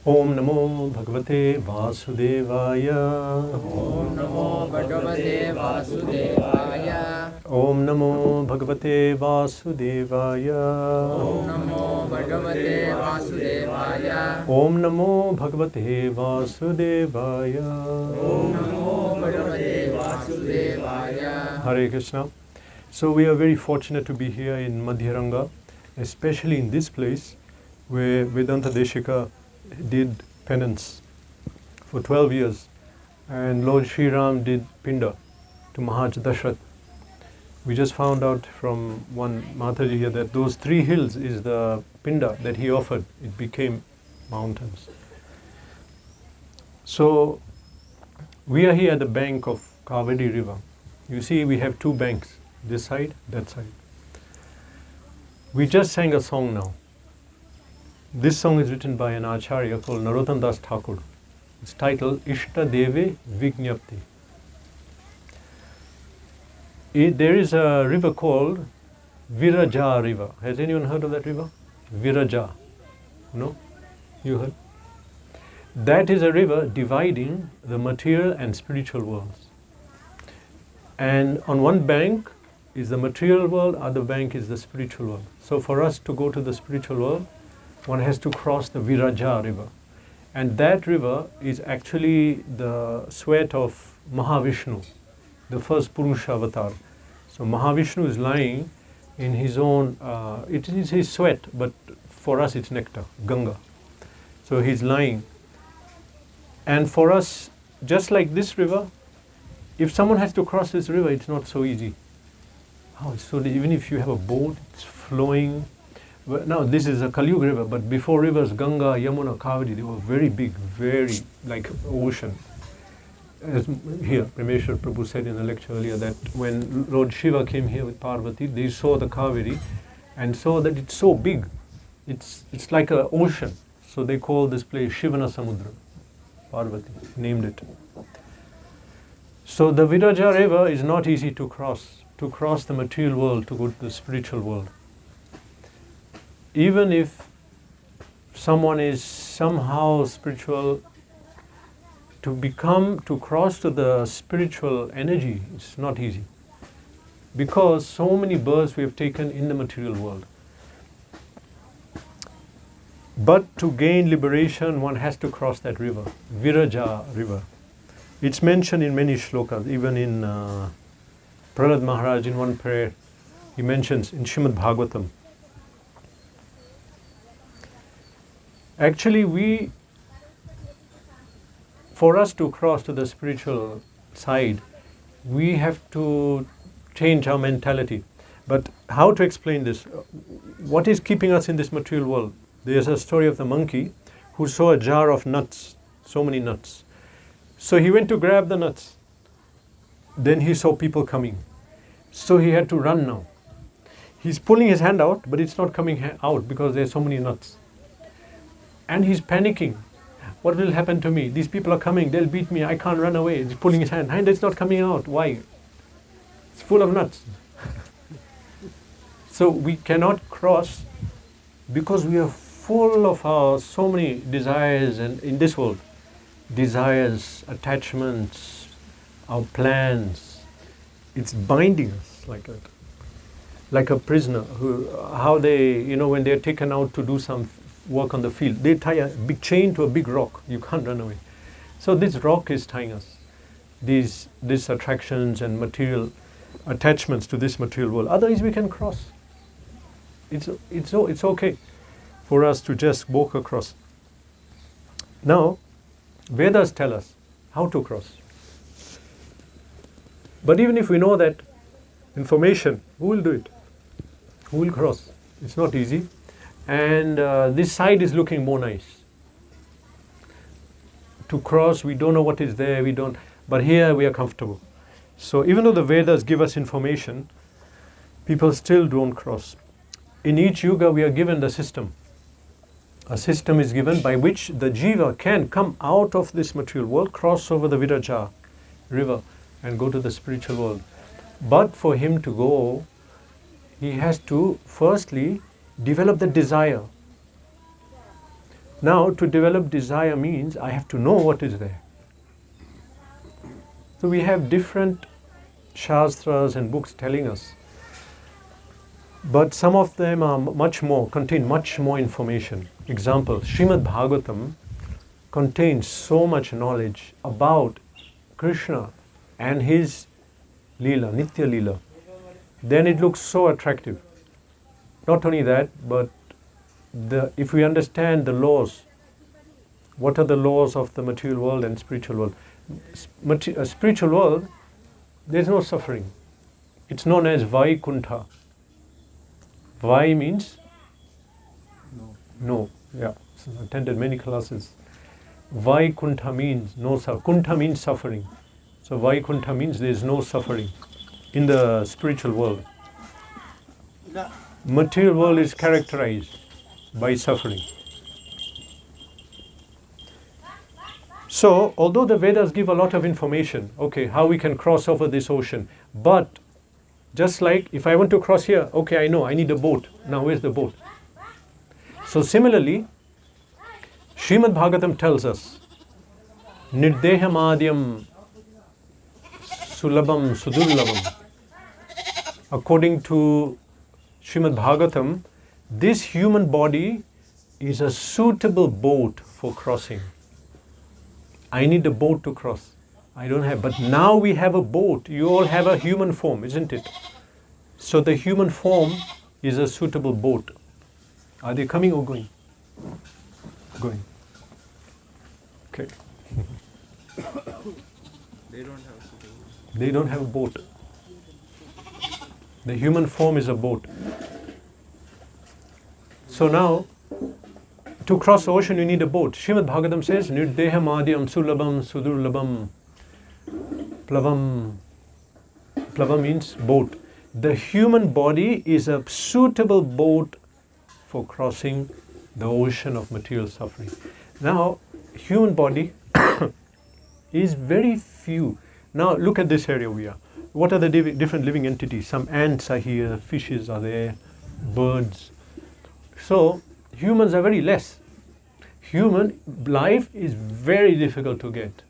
Om Namo Bhagavate Vasudevaya. Om Namo Bhagavate Vasudevaya. Om Namo Bhagavate Vasudevaya. Om Namo Bhagavate Vasudevaya. Om Namo Bhagavate Vasudevaya. Om Namo Bhagavate Vasudevaya. Hare Krishna. So we are very fortunate to be here in Madhya Ranga, especially in this place where Vedanta Deshika did penance for 12 years and Lord Sri Ram did Pinda to Maharaj Dashrath. We just found out from one Mataji here that those 3 hills is the Pinda that he offered. It became mountains. So we are here at the bank of Kaveri river. You see we have 2 banks, this side, that side. We just sang a song now. This song is written by an Acharya called Narottam Das Thakur. It's titled Ishta Deve Vignapti. There is a river called Viraja river. Has anyone heard of that river? Viraja. No? You heard? That is a river dividing the material and spiritual worlds. And on one bank is the material world, other bank is the spiritual world. So for us to go to the spiritual world, one has to cross the Viraja river. And that river is actually the sweat of Mahavishnu, the first Purusha avatar. So Mahavishnu is lying in his own, it is his sweat, but for us it's nectar, Ganga. So he's lying. And for us, just like this river, if someone has to cross this river, it's not so easy. How? So even if you have a boat, it's flowing. Well, now this is a Kaliyug river, but before rivers, Ganga, Yamuna, Kaveri, they were very big, very like ocean. As here, Rameshwar Prabhu said in a lecture earlier that when Lord Shiva came here with Parvati, they saw the Kaveri and saw that it's so big. It's like an ocean. So they call this place Shivana Samudra. Parvati named it. So the Viraja river is not easy to cross the material world to go to the spiritual world. Even if someone is somehow spiritual, to cross to the spiritual energy, it's not easy. Because so many births we have taken in the material world. But to gain liberation, one has to cross that river, Viraja river. It's mentioned in many shlokas, even in Prahlad Maharaj in one prayer, he mentions in Srimad Bhagavatam. Actually, for us to cross to the spiritual side, we have to change our mentality. But how to explain this? What is keeping us in this material world? There's a story of the monkey who saw a jar of nuts, so many nuts. So he went to grab the nuts. Then he saw people coming. So he had to run now. He's pulling his hand out, but it's not coming out because there's so many nuts. And he's panicking. What will happen to me? These people are coming, they'll beat me, I can't run away. He's pulling his hand it's not coming out. Why? It's full of nuts. So we cannot cross because we are full of so many desires, and in this world, desires, attachments, our plans, it's binding us like that. Like a prisoner, when they're taken out to do some work on the field, they tie a big chain to a big rock. You can't run away. So this rock is tying us. These attractions and material attachments to this material world. Otherwise we can cross. It's okay for us to just walk across. Now, Vedas tell us how to cross. But even if we know that information, who will do it? Who will cross? It's not easy. And this side is looking more nice. To cross, we don't know what is there, but here we are comfortable. So even though the Vedas give us information, people still don't cross. In each yuga, we are given the system. A system is given by which the jiva can come out of this material world, cross over the Viraja river and go to the spiritual world. But for him to go, he has to firstly develop the desire. Now, to develop desire means I have to know what is there. So we have different shastras and books telling us, but some of them are contain much more information. Example, Srimad Bhagavatam contains so much knowledge about Krishna and his Leela, Nitya Leela. Then it looks so attractive. Not only that, but if we understand the laws, what are the laws of the material world and spiritual world? Spiritual world, there is no suffering. It's known as Vaikuntha. Vai means no. Yeah, so I attended many classes. Vaikuntha means no suffering. Kuntha means suffering. So Vaikuntha means there is no suffering in the spiritual world. Material world is characterized by suffering. So, although the Vedas give a lot of information, okay, how we can cross over this ocean, but just like if I want to cross here, okay, I know, I need a boat. Now, where's the boat? So, similarly, Srimad Bhagavatam tells us, Nirdeham Adyam Sulabham Sudurlabham. According to Srimad Bhagavatam, this human body is a suitable boat for crossing. I need a boat to cross. I don't have, but now we have a boat. You all have a human form, isn't it? So the human form is a suitable boat. Are they coming or going? Going. Okay. They don't have a boat. The human form is a boat. So now, to cross the ocean, you need a boat. Srimad Bhagavatam says, Nirdeham Adyam Sulabham Sudurlabham Plavam. Plavam means boat. The human body is a suitable boat for crossing the ocean of material suffering. Now, human body is very few. Now, look at this area we are. What are the different living entities? Some ants are here, fishes are there, birds. So, humans are very less. Human life is very difficult to get.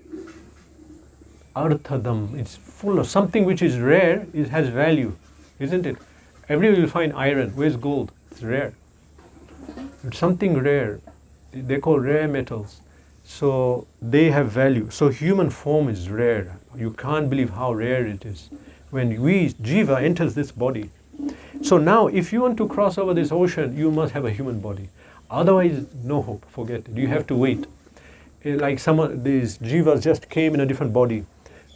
Arthadam, it's full of something which is rare, it has value, isn't it? Everywhere you'll find iron. Where's gold? It's rare. It's something rare. They're called rare metals. So they have value. So human form is rare. You can't believe how rare it is. When Jiva enters this body. So now if you want to cross over this ocean, you must have a human body. Otherwise, no hope, forget it. You have to wait. Like these Jivas just came in a different body.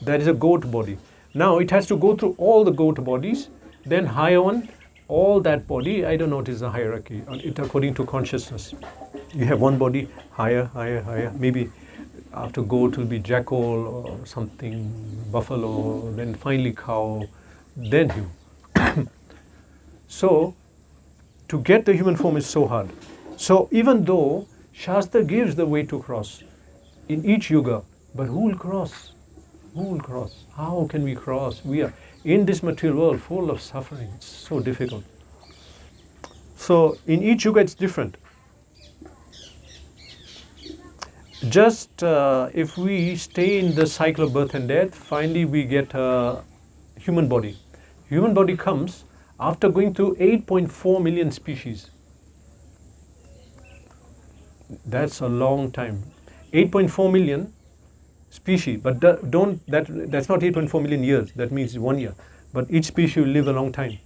That is a goat body. Now it has to go through all the goat bodies, then higher one, all that body. I don't know what is the hierarchy, it according to consciousness. You have one body, higher, higher, higher. Maybe after goat will be jackal or something, buffalo, then finally cow, then human. So, to get the human form is so hard. So, even though Shastra gives the way to cross in each yuga, but who will cross? Who will cross? How can we cross? We are in this material world full of suffering. It's so difficult. So, in each yuga it's different. Just if we stay in the cycle of birth and death, finally we get a human body. Human body comes after going through 8.4 million species. That's a long time. 8.4 million species, but that's not 8.4 million years. That means 1 year. But each species will live a long time.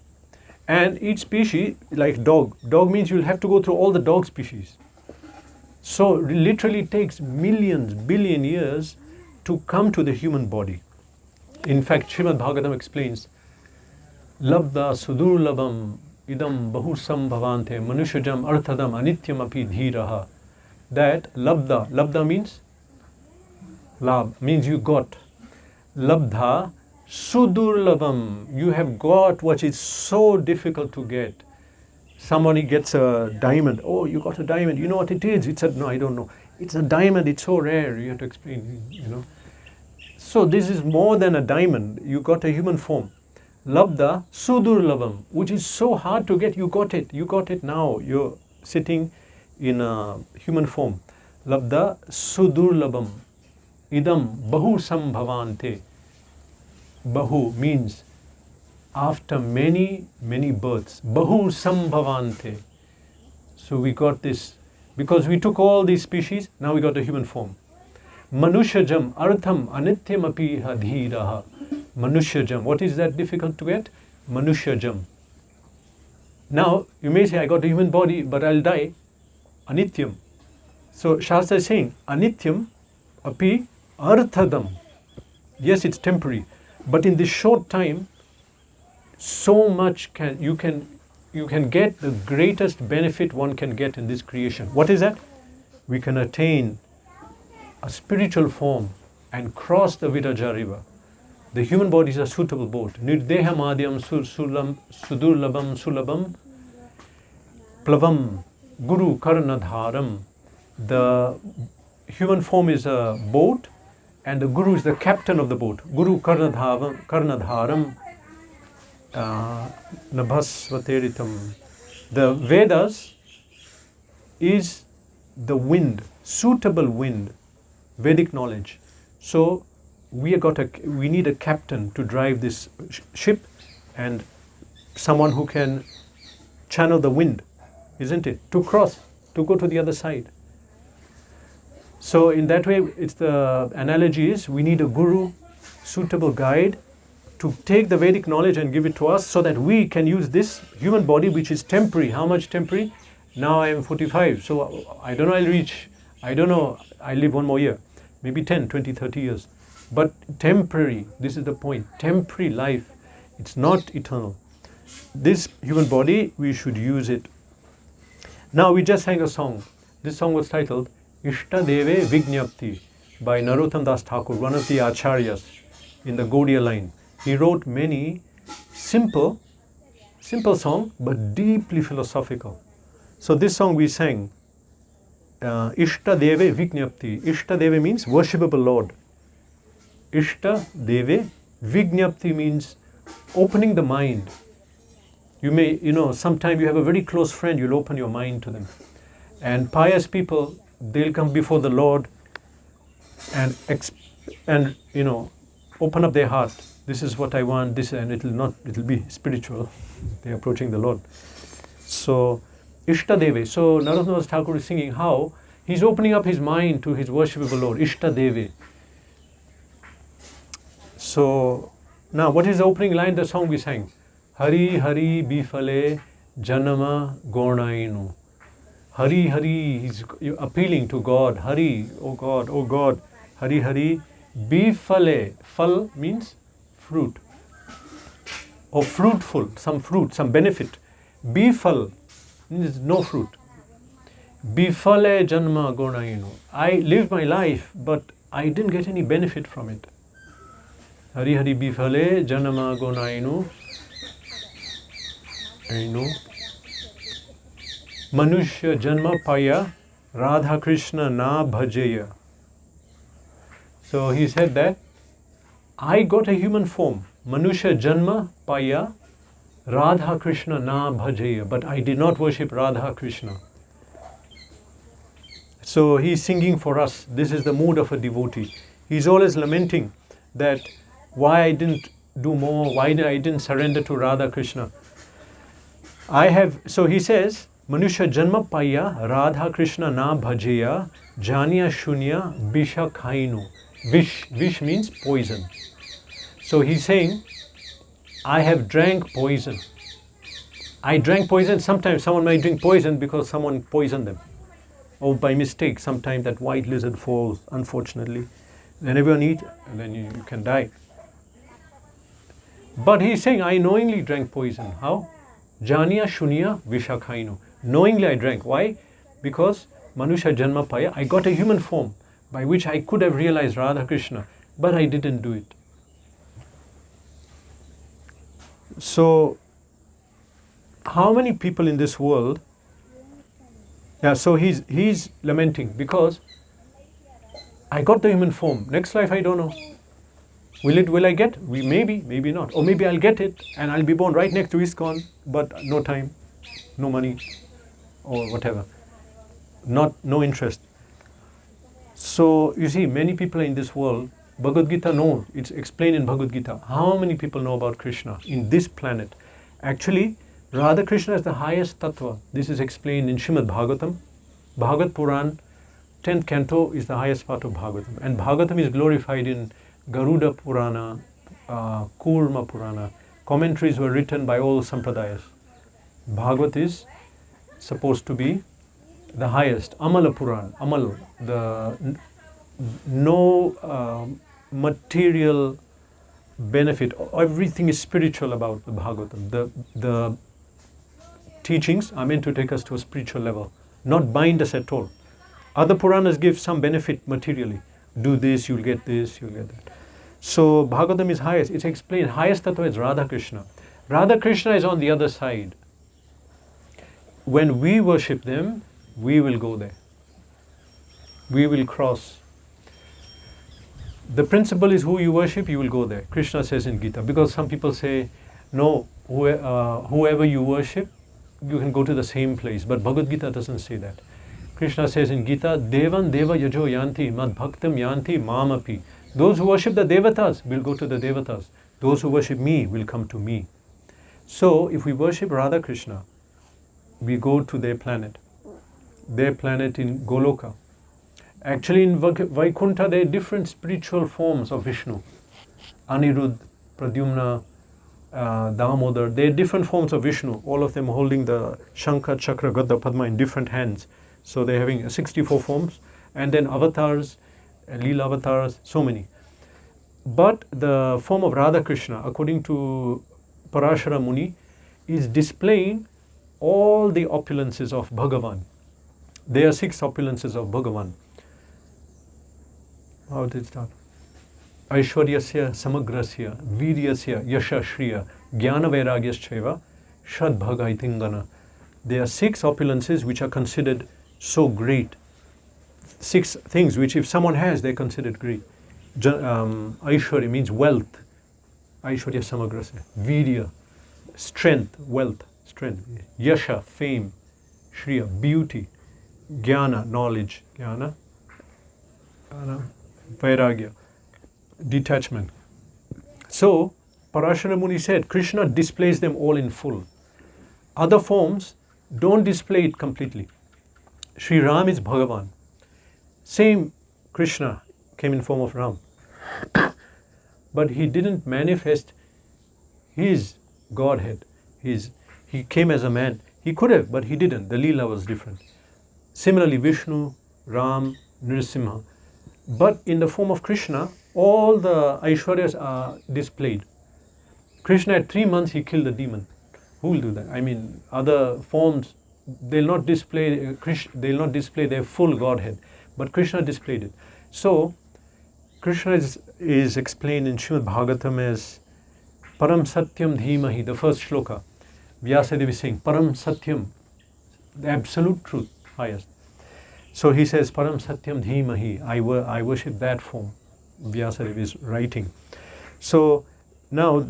And each species, like dog means you'll have to go through all the dog species. So literally it takes millions, billion years to come to the human body. In fact, Srimad Bhagavatam explains, Labda sudurlabham idam bahusam bhavante manushajam arthadam anityam api dhiraha. That labda means lab, means you got. Labdha sudurlabham, you have got what is so difficult to get. Somebody gets a diamond. Oh, you got a diamond. You know what it is? No, I don't know. It's a diamond. It's so rare. You have to explain, So this is more than a diamond. You got a human form. Labda sudurlabham, which is so hard to get. You got it. You got it now. You're sitting in a human form. Labda sudurlabam idam bahu sambhavante. Bahu means after many, many births. Bahu sambhavante. So we got this, because we took all these species, now we got a human form. Manushajam artham anityam api hadhiraha. Manushajam. What is that difficult to get? Manushajam. Now, you may say, I got a human body, but I'll die. Anityam. So, Shastra is saying, Anityam api arthadam. Yes, it's temporary. But in this short time, so much you can get the greatest benefit one can get in this creation. What is that? We can attain a spiritual form and cross the Viraja river. The human body is a suitable boat. Nirdeha madhyam sudurlabam sulabam plavam guru karnadharam. The human form is a boat and the guru is the captain of the boat. Guru karnadharam nabhasvateritam. The Vedas is the wind, suitable wind, Vedic knowledge. So we need a captain to drive this ship and someone who can channel the wind, isn't it? To cross, to go to the other side. So in that way, it's the analogy is we need a guru, suitable guide to take the Vedic knowledge and give it to us so that we can use this human body which is temporary. How much temporary? Now I am 45, so I don't know I'll live one more year. Maybe 10, 20, 30 years. But temporary, this is the point, temporary life, it's not eternal. This human body, we should use it. Now we just sang a song. This song was titled Ishta Deve Vignapti by Narottam Das Thakur, one of the Acharyas in the Gaudiya line. He wrote many simple song, but deeply philosophical. So this song we sang, Ishta Deve Vignapti. Ishta Deve means worshipable Lord. Ishta Deve Vignapti means opening the mind. You may, sometime you have a very close friend, you'll open your mind to them. And pious people, they'll come before the Lord and open up their heart. This is what I want, this, and it'll be spiritual. They're approaching the Lord. So, Ishta Deve. So, Narottam Das Thakur is singing how he's opening up his mind to his worshipable Lord, Ishta Deve. So, now what is the opening line of the song we sang? Hari Hari Bifale Janama Gornainu. Hari Hari, he's appealing to God. Hari, oh God. Hari Hari Bifale. Fal means fruit. Or fruitful, some benefit. Bifal means no fruit. Bifale Janma Gornainu. I lived my life, but I didn't get any benefit from it. Hari Hari Bifale Janama Gornainu. Manushya Janma Paya Radha Krishna Na Bhajeya. So he said that I got a human form, Manushya Janma Paya Radha Krishna Na Bhajeya, but I did not worship Radha Krishna. So he's singing for us. This is the mood of a devotee. He's always lamenting that why I didn't do more, why I didn't surrender to Radha Krishna. So he says, Manusha Janma Paya Radha Krishna Na Bhajeya Janya Shunya Bisha Khainu. Vish means poison. So he's saying, I have drank poison. I drank poison. Sometimes someone might drink poison because someone poisoned them. Or by mistake, sometimes that white lizard falls, unfortunately. Then everyone eats, and then you can die. But he's saying, I knowingly drank poison. How? Janya Shunya Vishakhainu. Knowingly I drank. Why? Because Manusha Janma Paya, I got a human form by which I could have realized Radha Krishna, but I didn't do it. So, how many people in this world? Yeah, so he's lamenting because I got the human form. Next life I don't know. Will I get? Maybe not. Or maybe I'll get it and I'll be born right next to ISKCON, but no time, no money, or whatever. no interest. So you see, many people in this world, Bhagavad Gita knows, it's explained in Bhagavad Gita. How many people know about Krishna in this planet? Actually, Radha Krishna is the highest tattva. This is explained in Srimad Bhagavatam. Bhagavad Puran, 10th canto is the highest part of Bhagavatam. And Bhagavatam is glorified in Garuda Purana, Kurma Purana. Commentaries were written by all sampradayas. Bhagavat is supposed to be the highest. Amala Puran, Amal, no material benefit. Everything is spiritual about the Bhagavatam. The teachings are meant to take us to a spiritual level, not bind us at all. Other Puranas give some benefit materially. Do this, you'll get this, you'll get that. So Bhagavatam is highest. It's explained, highest tattva is Radha Krishna. Radha Krishna is on the other side. When we worship them, we will go there. We will cross. The principle is who you worship, you will go there. Krishna says in Gita. Because some people say, no, whoever you worship, you can go to the same place. But Bhagavad Gita doesn't say that. Krishna says in Gita, Devan Deva Yajo Yanti Mad Bhaktam Yanti Mamapi. Those who worship the Devatas will go to the Devatas. Those who worship me will come to me. So if we worship Radha Krishna, we go to their planet in Goloka. Actually in Vaikuntha there are different spiritual forms of Vishnu. Anirudh, Pradyumna, Damodar, there are different forms of Vishnu, all of them holding the Shankha, Chakra, Gadda, Padma in different hands. So they're having 64 forms, and then avatars, Leela avatars, so many. But the form of Radha Krishna, according to Parashara Muni, is displaying all the opulences of Bhagavan. There are 6 opulences of Bhagavan. How did it start? Aishwaryasya samagrasya, viryasya yasha shriya, jnana vairagyascha, shad bhagaitingana. There are 6 opulences which are considered so great. 6 things which if someone has, they're considered great. Aishwarya means wealth. Aishwarya samagrasya. Virya, strength, wealth, strength. Yasha, fame. Shriya, beauty. Jnana, knowledge. Jnana. Vairagya, detachment. So, Parashara Muni said, Krishna displays them all in full. Other forms don't display it completely. Sri Ram is Bhagavan. Same Krishna came in form of Ram. But he didn't manifest his Godhead. He came as a man. He could have, but he didn't. The Leela was different. Similarly, Vishnu, Ram, Nrsimha. But in the form of Krishna, all the Aishwaryas are displayed. Krishna at 3 months he killed a demon. Who will do that? I mean, other forms, they'll not display their full Godhead. But Krishna displayed it. So, Krishna is explained in Srimad Bhagavatam as Param Satyam Dhimahi, the first shloka. Vyasadeva is saying, Param Satyam, the absolute truth, highest. So he says, Param Satyam Dhimahi, I worship that form. Vyasadeva is writing. So now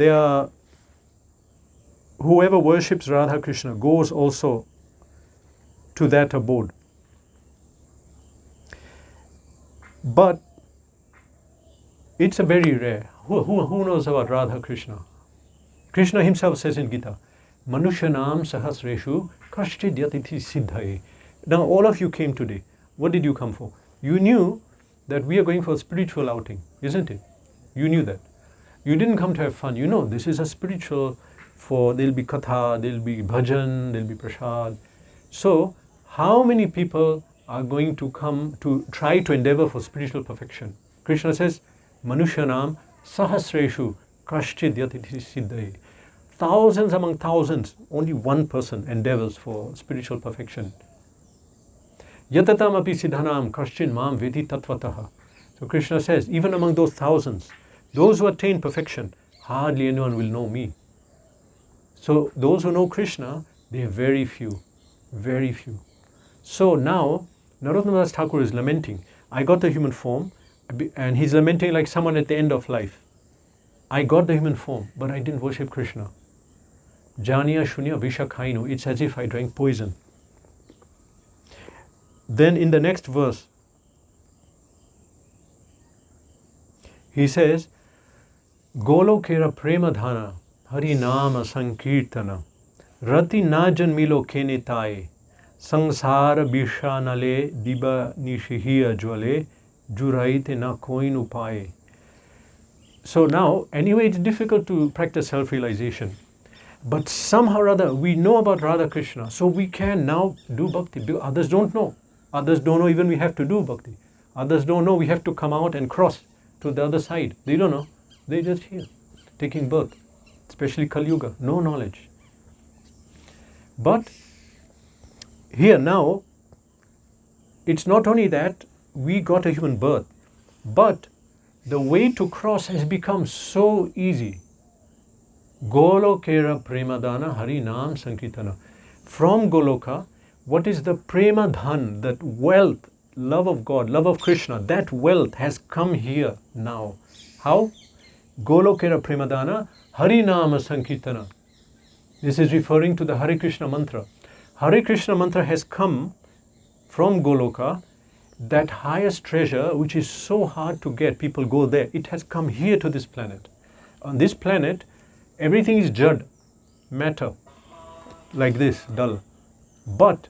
whoever worships Radha Krishna goes also to that abode. But it's a very rare. Who knows about Radha Krishna? Krishna himself says in Gita, Manushanam sahasreshu kashchid yatiti siddhaye. Now all of you came today. What did you come for? You knew that we are going for a spiritual outing, isn't it? You knew that. You didn't come to have fun. You know, this is a spiritual, there'll be katha, there'll be bhajan, there'll be prasad. So, how many people are going to come to try to endeavor for spiritual perfection? Krishna says, Manushanam sahasreshu kashchid yatiti siddhaye. Thousands among thousands, only one person endeavors for spiritual perfection. Yatatam api siddhanam kaschin mam vedi tatvataha. So Krishna says, even among those thousands, those who attain perfection, hardly anyone will know me. So those who know Krishna, they are very few, very few. So now, Narottam Das Thakur is lamenting, I got the human form, and he's lamenting like someone at the end of life. I got the human form, but I didn't worship Krishna. Janiya shunya visha khainu, it's as if I drank poison. then in the next verse, he says, Golokera premadhana hari nama sankirtana rati na janmilo kenitai sangsara bishanale diba nishihiya jwale juraite na koin upaye. So now, anyway, it's difficult to practice self-realization. But somehow or other, we know about Radha Krishna, so we can now do bhakti. Others don't know. Others don't know even we have to do bhakti. Others don't know we have to come out and cross to the other side. They don't know. They're just here, taking birth, especially Kali Yuga, no knowledge. But here now, it's not only that we got a human birth, but the way to cross has become so easy. Golokera premadana hari nam sankirtana. From Goloka, what is the premadhan, that wealth, love of God, love of Krishna, that wealth has come here now. How? Golokera premadana hari nam sankirtana. This is referring to the Hare Krishna mantra. Hare Krishna mantra has come from Goloka, that highest treasure which is so hard to get, people go there. It has come here to this planet. On this planet, everything is jad, matter, like this, dull. But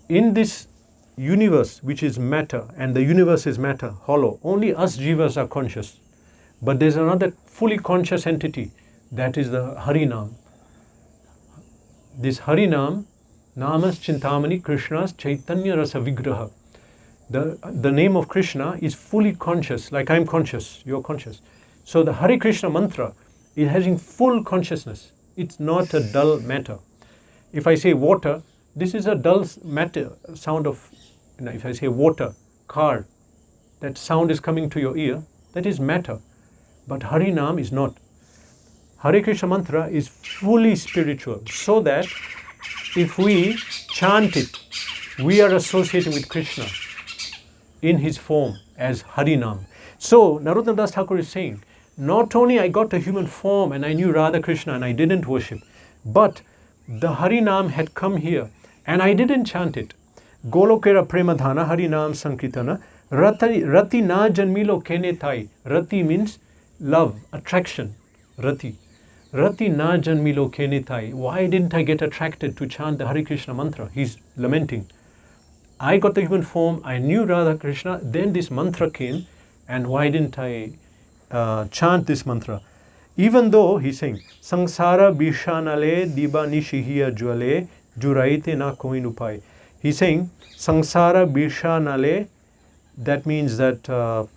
in this universe which is matter, and the universe is matter, hollow, only us jivas are conscious. But there's another fully conscious entity, that is the Harinam. This Harinam, Namas Chintamani Krishna's Chaitanya Rasa Vigraha. The name of Krishna is fully conscious, like I'm conscious, you're conscious. So the Hare Krishna mantra is having full consciousness. It's not a dull matter. If I say water, this is a dull matter sound of, if I say water, car, that sound is coming to your ear, that is matter. But Harinam is not. Hare Krishna mantra is fully spiritual, so that if we chant it, we are associating with Krishna in his form as Harinam. So Narottam Das Thakur is saying, not only I got a human form and I knew Radha Krishna and I didn't worship, but the Harinam had come here and I didn't chant it. Golokera premadhana Harinam sankirtana rati na janmilo kenetai. Rati means love, attraction. Rati. Rati na janmilo kenetai. Why didn't I get attracted to chant the Hare Krishna mantra? He's lamenting. I got the human form, I knew Radha Krishna, then this mantra came, and why didn't I chant this mantra? Even though he's saying, Sangsara bishanale diba nishihiya jwale juraite na koin upai. He's saying, Sangsara bishanale, that means that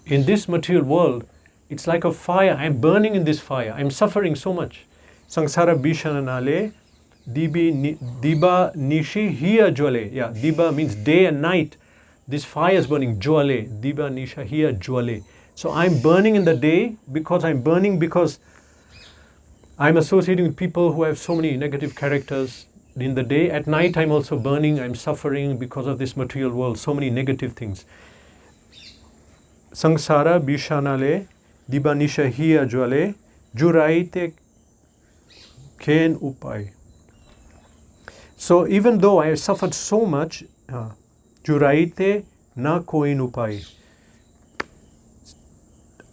in this material world, it's like a fire. I'm burning in this fire. I'm suffering so much. Sangsara bishanale diba nishi hiya jwale. Yeah, diba means day and night. This fire is burning. Jwale. Diba nisha hiya jwale. So I'm burning in the day because I'm associating with people who have so many negative characters in the day. At night I'm also burning. I'm suffering because of this material world. So many negative things. Sangsara bishanale diba nisha hiya jwale juraite ken upai. So even though I have suffered so much, juraite na koin upai,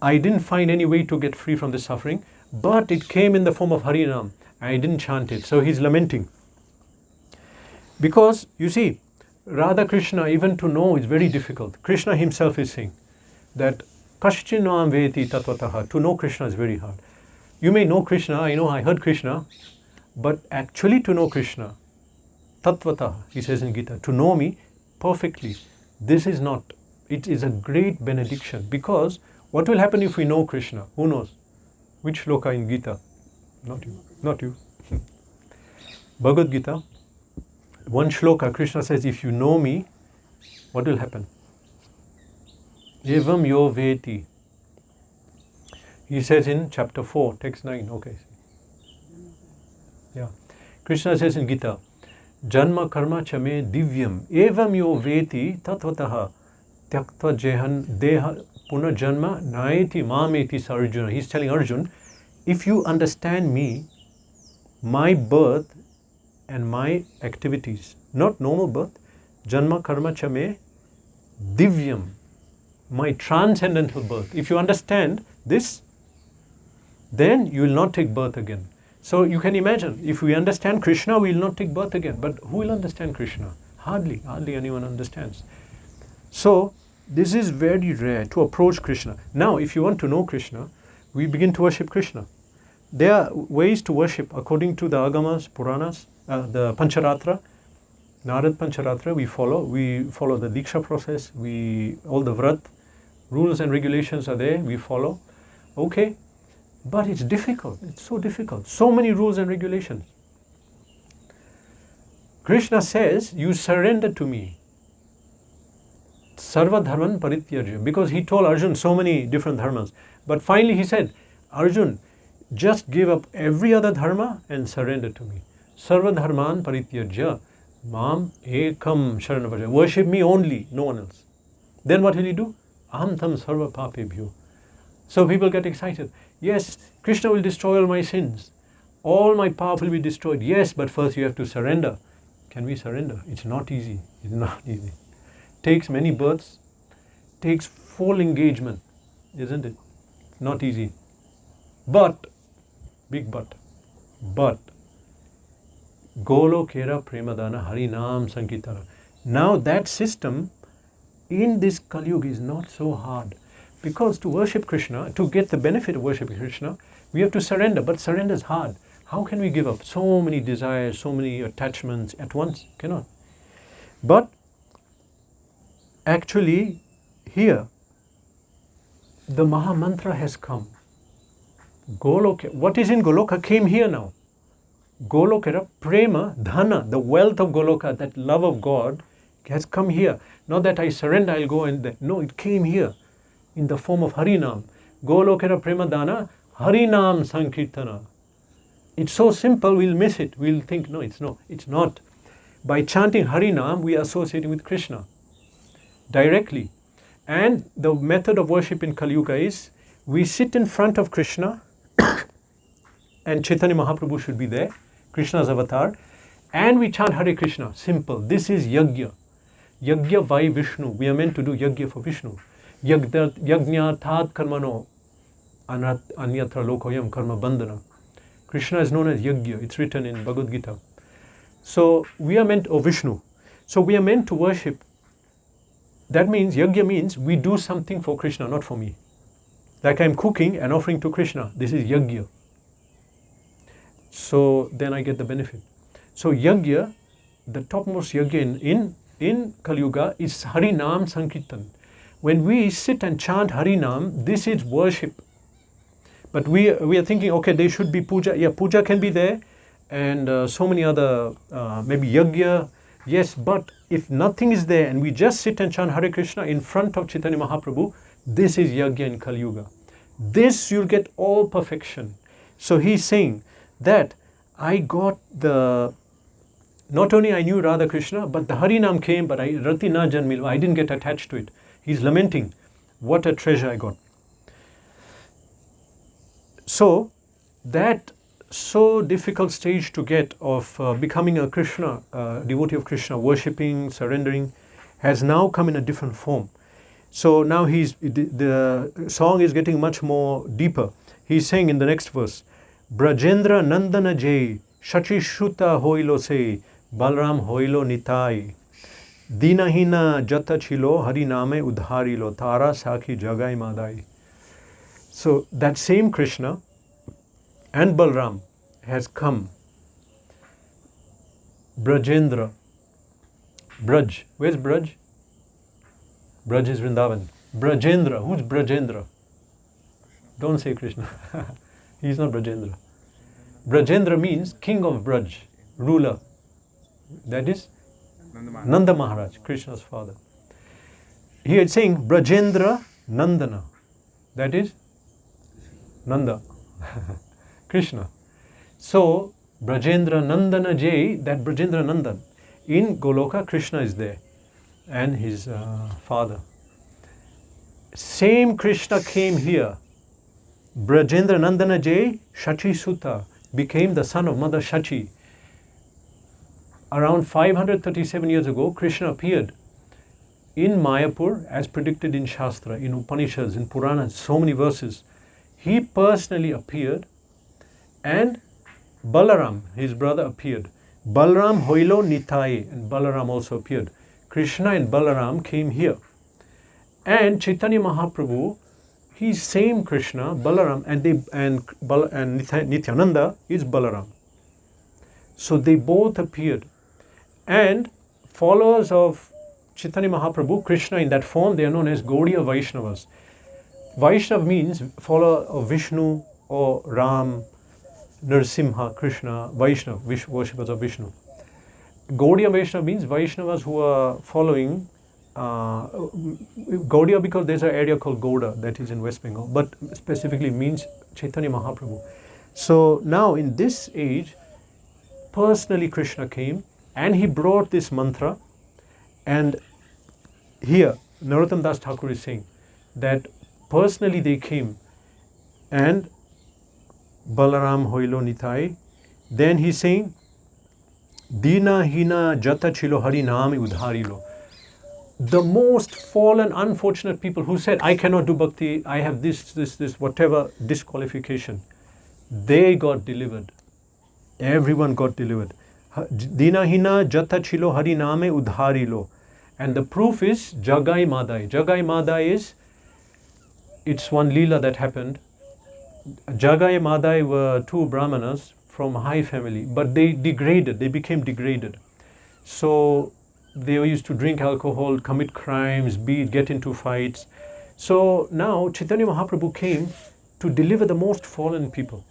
I didn't find any way to get free from this suffering, but it came in the form of Harinam. I didn't chant it. So he's lamenting. Because, you see, Radha Krishna, even to know, is very difficult. Krishna himself is saying that Kaschinam veti tatvataha. To know Krishna is very hard. You may know Krishna, I heard Krishna, but actually to know Krishna, tatvataha, he says in Gita, to know me perfectly, this is not. It is a great benediction, because what will happen if we know Krishna? Who knows? Which shloka in Gita? Not you. Not you. Bhagavad Gita, one shloka, Krishna says, if you know me, what will happen? Evam yo veti. He says in chapter 4, text 9. Okay. Yeah. Krishna says in Gita, Janma karma chame divyam evam yo veti tatvataha tyaktva jehan deha punarjanma naeti mameti sa Arjuna. He's telling Arjun, if you understand me, my birth and my activities, not normal birth, janma karma chame divyam, my transcendental birth. If you understand this, then you will not take birth again. So you can imagine, if we understand Krishna, we will not take birth again. But who will understand Krishna? Hardly anyone understands. So this is very rare to approach Krishna. Now, if you want to know Krishna, we begin to worship Krishna. There are ways to worship according to the Agamas, Puranas, the Pancharatra, Narad Pancharatra. We follow the Diksha process. All the Vrat rules and regulations are there. We follow. Okay, but it's difficult. It's so difficult. So many rules and regulations. Krishna says, "You surrender to me." Sarva dharman parityajya, because he told Arjun so many different dharmas. But finally he said, Arjun, just give up every other dharma and surrender to me. Sarva dharman parityajya mam ekam sharanavaja. Worship me only, no one else. Then what will he do? Aham tam sarva papebhyo. So people get excited. Yes, Krishna will destroy all my sins. All my path will be destroyed. Yes, but first you have to surrender. Can we surrender? It's not easy. It's not easy. Takes many births, takes full engagement, isn't it? Not easy. But, big but, Golo Kera Premadana Harinam Sankitana. Now that system in this Kali Yuga is not so hard. Because to worship Krishna, to get the benefit of worshiping Krishna, we have to surrender. But surrender is hard. How can we give up so many desires, so many attachments at once? Cannot. But actually, here, the Maha Mantra has come. Goloka, what is in Goloka came here now. Golokera, Prema, Dhana, the wealth of Goloka, that love of God, has come here. Not that I surrender, I'll go and then. No, it came here in the form of Harinam. Golokera Prema Dhana, Harinam Sankirtana. It's so simple, we'll miss it. We'll think, no, it's not. By chanting Harinam, we are associating with Krishna directly. And the method of worship in Kali Yuga is, we sit in front of Krishna and Chaitanya Mahaprabhu should be there, Krishna's avatar, and we chant Hare Krishna. Simple. This is Yajna. Yajna vai Vishnu. We are meant to do Yajna for Vishnu. Yajna tad karmano anyatra lokoyam karma bandhana. Krishna is known as Yajna. It's written in Bhagavad Gita. So we are meant, Vishnu. So we are meant to worship. That means, Yajna means we do something for Krishna, not for me. Like I'm cooking and offering to Krishna. This is Yajna. So then I get the benefit. So Yajna, the topmost Yajna in Kali Yuga is Harinam Sankirtan. When we sit and chant Harinam, this is worship. But we are thinking, okay, there should be puja. Yeah, puja can be there. And so many other, maybe Yajna. Yes, but if nothing is there and we just sit and chant Hare Krishna in front of Chaitanya Mahaprabhu, this is Yajna in Kali Yuga. This you'll get all perfection. So he's saying that I got not only I knew Radha Krishna, but the Harinam came, but Rati na janmil, I didn't get attached to it. He's lamenting, what a treasure I got. So that so difficult stage to get of becoming a Krishna, devotee of Krishna, worshipping, surrendering, has now come in a different form. So now the song is getting much more deeper. He's saying in the next verse, Brajendra Nandana Jai, Shachi Shuta Hoilo Se, Balram Hoilo Nitai, Dinahina Jata Chilo, Hariname Udharilo, Tara Sakhi Jagai Madai. So that same Krishna and Balram has come. Brajendra. Braj. Where's Braj? Braj is Vrindavan. Brajendra. Who's Brajendra? Don't say Krishna. He's not Brajendra. Brajendra means king of Braj, ruler. That is Nanda Maharaj, Krishna's father. Here it's saying Brajendra Nandana. That is Nanda. Krishna. So, Brajendra Nandana Jai, that Brajendra Nandan. In Goloka, Krishna is there and his father. Same Krishna came here. Brajendra Nandana Jai, Shachi Sutta, became the son of Mother Shachi. around 537 years ago, Krishna appeared in Mayapur as predicted in Shastra, in Upanishads, in Puranas, so many verses. He personally appeared, and Balaram, his brother, appeared. Balaram hoilo nitai, and Balaram also appeared. Krishna and Balaram came here. And Chaitanya Mahaprabhu, he's same Krishna, Balaram, and Nityananda is Balaram. So they both appeared. And followers of Chaitanya Mahaprabhu, Krishna in that form, they are known as Gaudiya Vaishnavas. Vaishnav means follower of Vishnu or Ram, Nrsimha, Krishna, Vaishnav, worshippers of Vishnu. Gaudiya Vaishnava means Vaishnavas who are following Gaudiya, because there's an area called Gauda that is in West Bengal, but specifically means Chaitanya Mahaprabhu. So now in this age, personally Krishna came and he brought this mantra, and here Narottam Das Thakur is saying that personally they came, and Balaram hoilo nitai. Then he's saying, Dina hina jata chilo hari nami udharilo. The most fallen, unfortunate people who said, I cannot do bhakti, I have this, whatever disqualification, they got delivered. Everyone got delivered. Dina hina jata chilo hari name udharilo. And the proof is Jagai Madai. Jagai Madai is, it's one Leela that happened. Jagai Madai were two Brahmanas from a high family, but they degraded, they became degraded. So they used to drink alcohol, commit crimes, get into fights. So now Chaitanya Mahaprabhu came to deliver the most fallen people.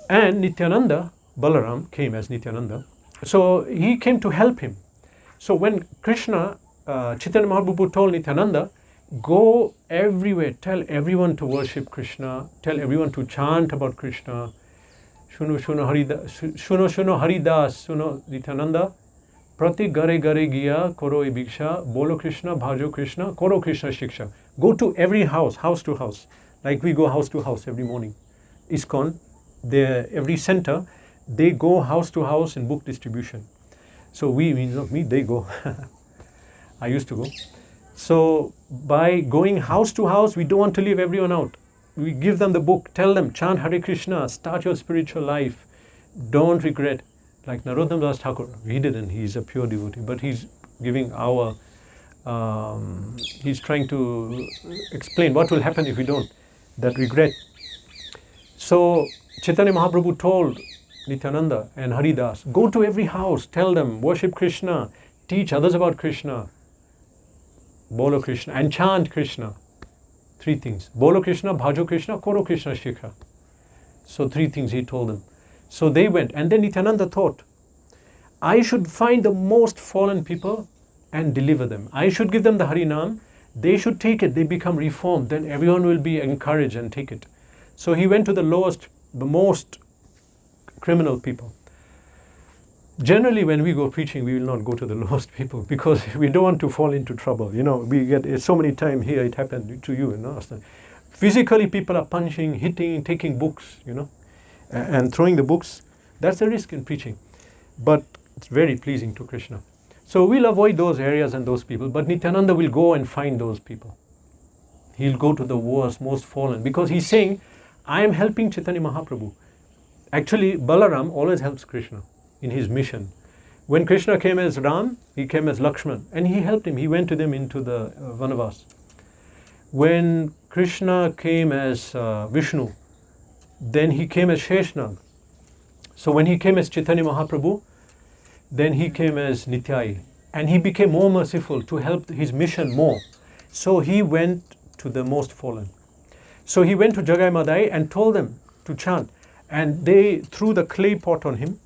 And Nityananda, Balaram came as Nityananda. So he came to help him. So when Krishna, Chaitanya Mahaprabhu told Nityananda, go everywhere, tell everyone to worship Krishna, tell everyone to chant about Krishna. Shuno Shuno Haridas, Shuno Nityananda, Prati Gare Gare Giya, Koro Ibiksha, Bolo Krishna, Bhajo Krishna, Koro Krishna Shiksha. Go to every house, house to house, like we go house to house every morning. ISKCON, every center, they go house to house in book distribution. So we, means not me, they go. I used to go. So by going house to house, we don't want to leave everyone out. We give them the book, tell them, chant Hare Krishna, start your spiritual life, don't regret. Like Narottam Das Thakur, he didn't, he's a pure devotee, but he's giving he's trying to explain what will happen if we don't, that regret. So Chaitanya Mahaprabhu told Nityananda and Haridas, go to every house, tell them, worship Krishna, teach others about Krishna, Bolo Krishna, and chant Krishna. Three things. Bolo Krishna, Bhajo Krishna, Koro Krishna Shikha. So three things he told them. So they went, and then Nityananda thought, I should find the most fallen people and deliver them. I should give them the Harinam, they should take it, they become reformed, then everyone will be encouraged and take it. So he went to the lowest, the most criminal people. Generally, when we go preaching, we will not go to the lowest people because we don't want to fall into trouble. You know, we get so many times here, it happened to you. Physically, people are punching, hitting, taking books, and throwing the books. That's a risk in preaching. But it's very pleasing to Krishna. So we'll avoid those areas and those people, but Nityananda will go and find those people. He'll go to the worst, most fallen, because he's saying, I am helping Chaitanya Mahaprabhu. Actually, Balaram always helps Krishna in his mission. When Krishna came as Ram, he came as Lakshman, and he helped him. He went to them into the Vanavas. When Krishna came as Vishnu, then he came as Sheshnag. So when he came as Chaitanya Mahaprabhu, then he came as Nityai, and he became more merciful to help his mission more. So he went to the most fallen. So he went to Jagai Madai and told them to chant, and they threw the clay pot on him,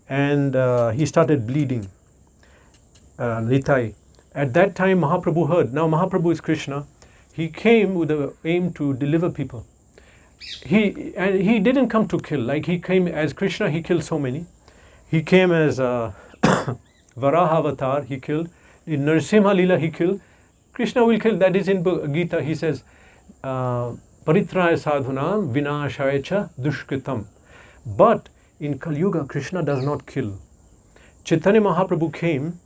and he started bleeding, Nitai. At that time Mahaprabhu heard. Now Mahaprabhu is Krishna. He came with the aim to deliver people. He didn't come to kill. Like he came as Krishna, he killed so many. He came as Varaha avatar, he killed. In Nrsimha Leela, he killed. Krishna will kill. That is in Gita. He says, Paritraya sadhunam vinashaya cha dushkritam. But in Kali Yuga, Krishna does not kill. Chaitanya Mahaprabhu came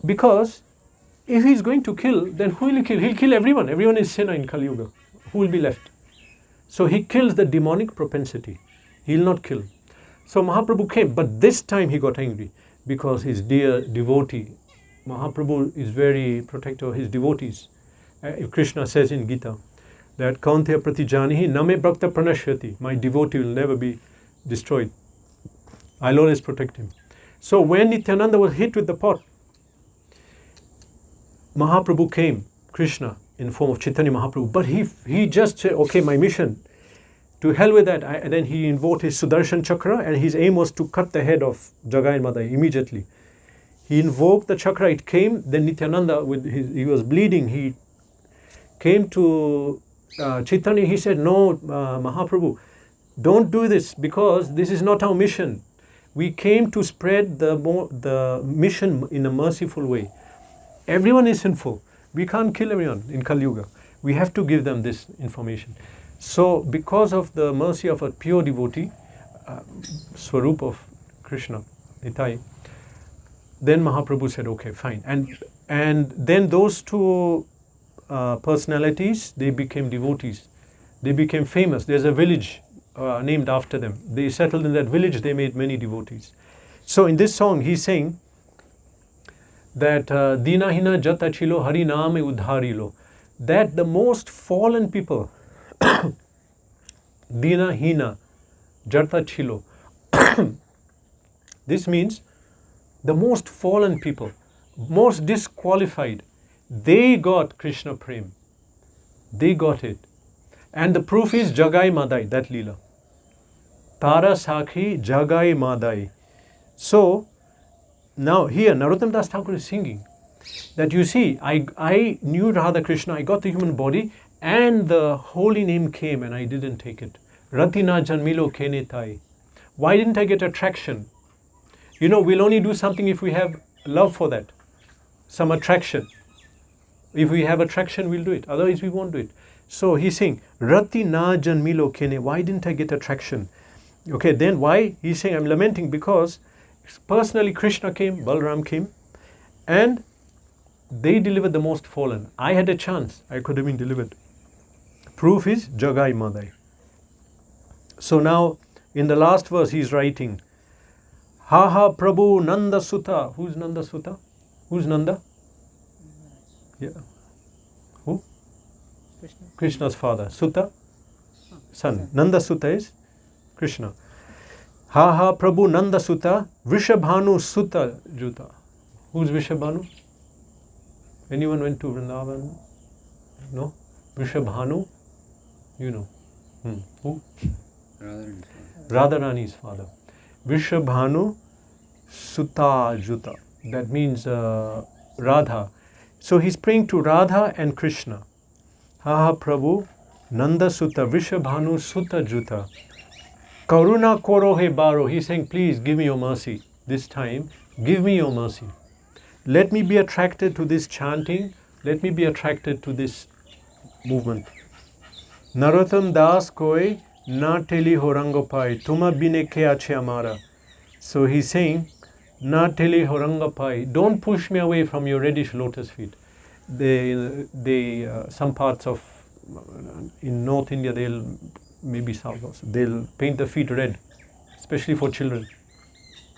because if he's going to kill, then who will he kill? He'll kill everyone. Everyone is sinner in Kali Yuga. Who will be left? So he kills the demonic propensity. He'll not kill. So Mahaprabhu came, but this time he got angry because his dear devotee, Mahaprabhu is very protective of his devotees. Krishna says in Gita that Kaunteya pratijanihi name bhakta pranashyati. My devotee will never be destroyed. I'll always protect him. So when Nityananda was hit with the pot, Mahaprabhu came, Krishna, in form of Chaitanya Mahaprabhu. But he just said, okay, my mission, to hell with that. And then he invoked his Sudarshan Chakra, and his aim was to cut the head of Jagai and Madai immediately. He invoked the chakra, it came, then Nityananda, he was bleeding, he came to Chaitanya, he said, no, Mahaprabhu, don't do this because this is not our mission. We came to spread the mission in a merciful way. Everyone is sinful. We can't kill everyone in Kali Yuga. We have to give them this information. So because of the mercy of a pure devotee, Swarup of Krishna, Nitai, then Mahaprabhu said, okay, fine. And then those two personalities, they became devotees. They became famous. There's a village named after them. They settled in that village, they made many devotees. So in this song, he's saying that Dina hina jata chilo hari naame udharilo, that the most fallen people, Dina hina jata chilo, this means the most fallen people, most disqualified, they got Krishna Prem. They got it. And the proof is Jagai Madai, that Leela. Tara Sakhi Jagai Madai. So, now here Narottam Das Thakur is singing that you see, I knew Radha Krishna, I got the human body, and the holy name came and I didn't take it. Ratina Janmilo Kene Tai. Why didn't I get attraction? You know, we'll only do something if we have love for that, some attraction. If we have attraction, we'll do it. Otherwise, we won't do it. So he's saying, Rati na janmilo kene. Why didn't I get attraction? Okay, then why? He's saying, I'm lamenting because personally Krishna came, Balram came, and they delivered the most fallen. I had a chance. I could have been delivered. Proof is Jagai Madai. So now, in the last verse, he's writing, Ha ha Prabhu Nanda Sutta. Who's Nanda Sutta? Who's Nanda? Yeah. Who? Krishna's father. Sutta? Son. Nanda Sutta is Krishna. Ha ha Prabhu Nanda Sutta. Vrishabhanu Sutta Juta. Who's Vrishabhanu? Anyone went to Vrindavan? No? Vrishabhanu? You know. Who? Radharani's father. Vrishabhanu Sutta Juta. That means Radha. So he's praying to Radha and Krishna. Ha ha Prabhu Nanda Sutta Vrishabhanu Sutta Juta. Karuna Koro He Baro. He's saying, please give me your mercy. This time, give me your mercy. Let me be attracted to this chanting. Let me be attracted to this movement. Narottam Das Koi Na Teli Horangopai Tuma Bine Ke Ache Amara. So he's saying, Na Teli Horangopai, don't push me away from your reddish lotus feet. Some parts of, in North India, they'll, maybe South also, they'll paint the feet red, especially for children.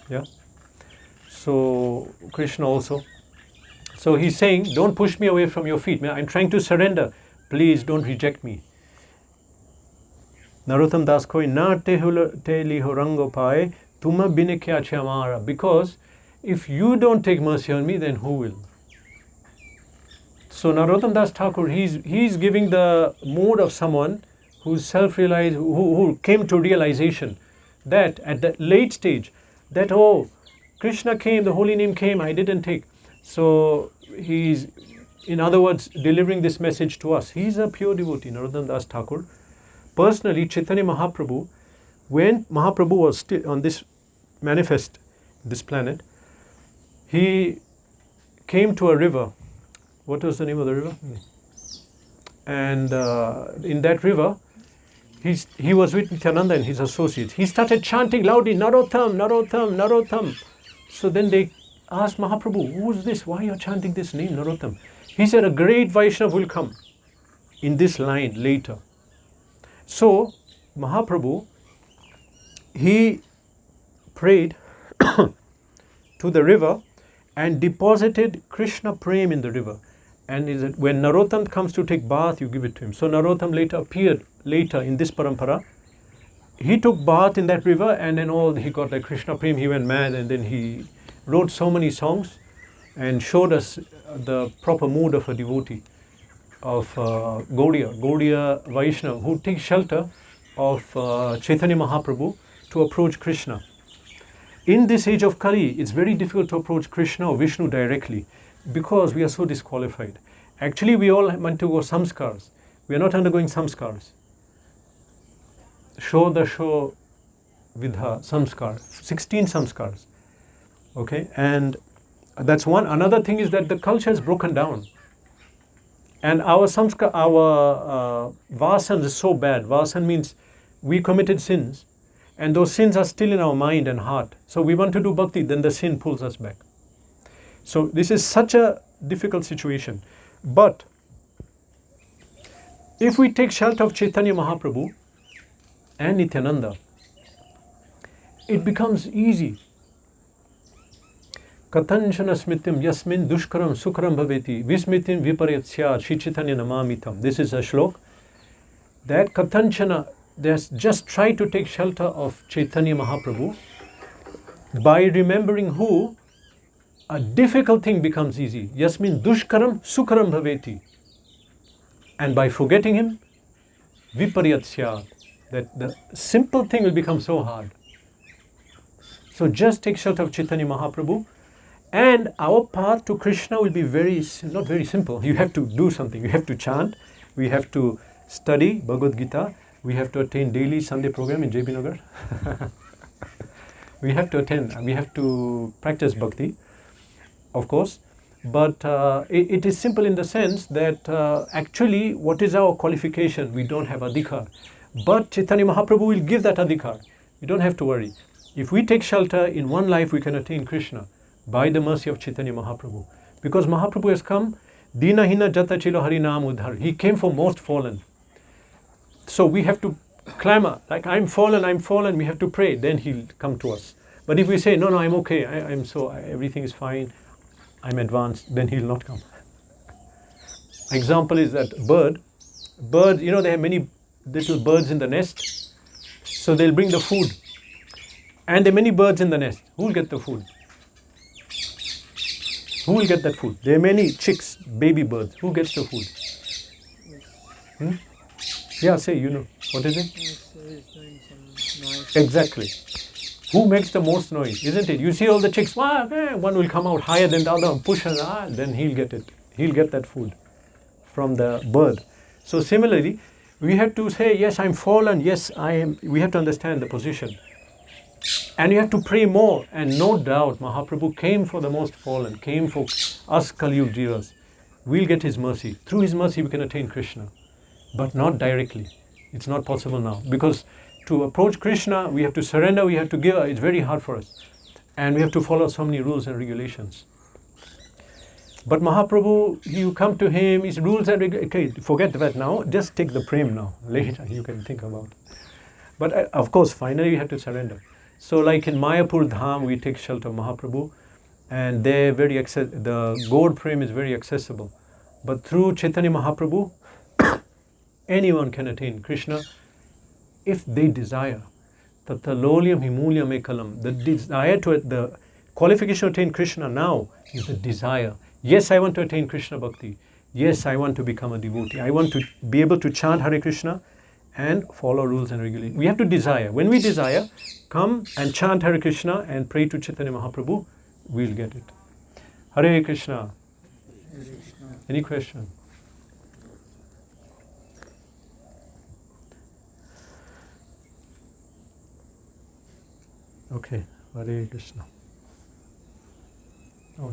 Yeah. So Krishna also. So he's saying, don't push me away from your feet. I'm trying to surrender. Please don't reject me. Narottam Das Koi Na Teli Horangopai Tuma Bine Ke Ache Amara. Because if you don't take mercy on me, then who will? So Narottam Das Thakur, he's giving the mood of someone who's self-realized, who came to realization that at the late stage, that oh, Krishna came, the holy name came, I didn't take. So he's, in other words, delivering this message to us. He's a pure devotee, Narottam Das Thakur. Personally, Chaitanya Mahaprabhu, when Mahaprabhu was still on this manifest, this planet, he came to a river. What was the name of the river? And in that river, he was with Nityananda and his associates. He started chanting loudly, Narottam, Narottam, Narottam. So then they asked Mahaprabhu, who's this? Why are you chanting this name, Narottam? He said, a great Vaishnava will come in this line later. So Mahaprabhu, he prayed to the river and deposited Krishna Prem in the river. And is it, when Narottam comes to take bath, you give it to him. So Narottam later appeared later in this parampara. He took bath in that river, and then he got like Krishna Prem, he went mad, and then he wrote so many songs and showed us the proper mood of a devotee, of Gaudiya Vaishnava, who takes shelter of Chaitanya Mahaprabhu to approach Krishna. In this age of Kali, it's very difficult to approach Krishna or Vishnu directly because we are so disqualified. Actually, we all want to go samskars. We are not undergoing samskars. Shodasho Vidha Samskar, 16 samskars. Okay, and that's one. Another thing is that the culture is broken down. And our samskar, our vasan is so bad. Vasan means we committed sins, and those sins are still in our mind and heart. So we want to do bhakti, then the sin pulls us back. So this is such a difficult situation. But if we take shelter of Chaitanya Mahaprabhu and Nityananda, it becomes easy. Katanchana smritim yasmin dushkaram sukram bhaveti vismitim viparyatsya Shri Chaitanya namamitam. This is a shlok that Katanchana, just try to take shelter of Chaitanya Mahaprabhu. By remembering who, a difficult thing becomes easy. Yasmin dushkaram sukram bhaveti. And by forgetting him, viparyatsya, that the simple thing will become so hard. So just take shelter of Chaitanya Mahaprabhu, and our path to Krishna will be not very simple. You have to do something. You have to chant. We have to study Bhagavad Gita. We have to attend daily Sunday program in JP Nagar. We have to attend. We have to practice bhakti, of course. But it is simple in the sense that actually, what is our qualification? We don't have adhikar. But Chaitanya Mahaprabhu will give that adhikar. You don't have to worry. If we take shelter in one life, we can attain Krishna by the mercy of Chaitanya Mahaprabhu. Because Mahaprabhu has come, Dina Hina Jata Chilo Hari Naam Udhar. He came for most fallen. So we have to clamor, like I'm fallen, we have to pray, then he'll come to us. But if we say, no, I'm okay, everything is fine, I'm advanced, then he'll not come. Example is that bird, they have many little birds in the nest, so they'll bring the food. And there are many birds in the nest. Who will get the food? Who will get that food? There are many chicks, baby birds. Who gets the food? Yeah, say, What is it? Exactly. Who makes the most noise, isn't it? You see all the chicks, one will come out higher than the other and push, and then he'll get it. He'll get that food from the bird. So similarly, we have to say, yes, I'm fallen, yes, I am. We have to understand the position. And you have to pray more. And no doubt, Mahaprabhu came for the most fallen, came for us Kali-yuga jivas. We'll get his mercy. Through his mercy, we can attain Krishna. But not directly. It's not possible now. Because to approach Krishna, we have to surrender, we have to give. It's very hard for us. And we have to follow so many rules and regulations. But Mahaprabhu, you come to him, his rules and regulations. Okay, forget that now. Just take the prem now. Later, you can think about it. But of course, finally, you have to surrender. So like in Mayapur Dham, we take shelter of Mahaprabhu. And they're the Gaud Prem is very accessible. But through Chaitanya Mahaprabhu, anyone can attain Krishna if they desire. Tatta loliam himulyam ekalam. The qualification to attain Krishna now is the desire. Yes, I want to attain Krishna Bhakti. Yes, I want to become a devotee. I want to be able to chant Hare Krishna and follow rules and regulations. We have to desire. When we desire, come and chant Hare Krishna and pray to Chaitanya Mahaprabhu, we'll get it. Hare Krishna. Any question? Okay, Hare Krishna. Oh.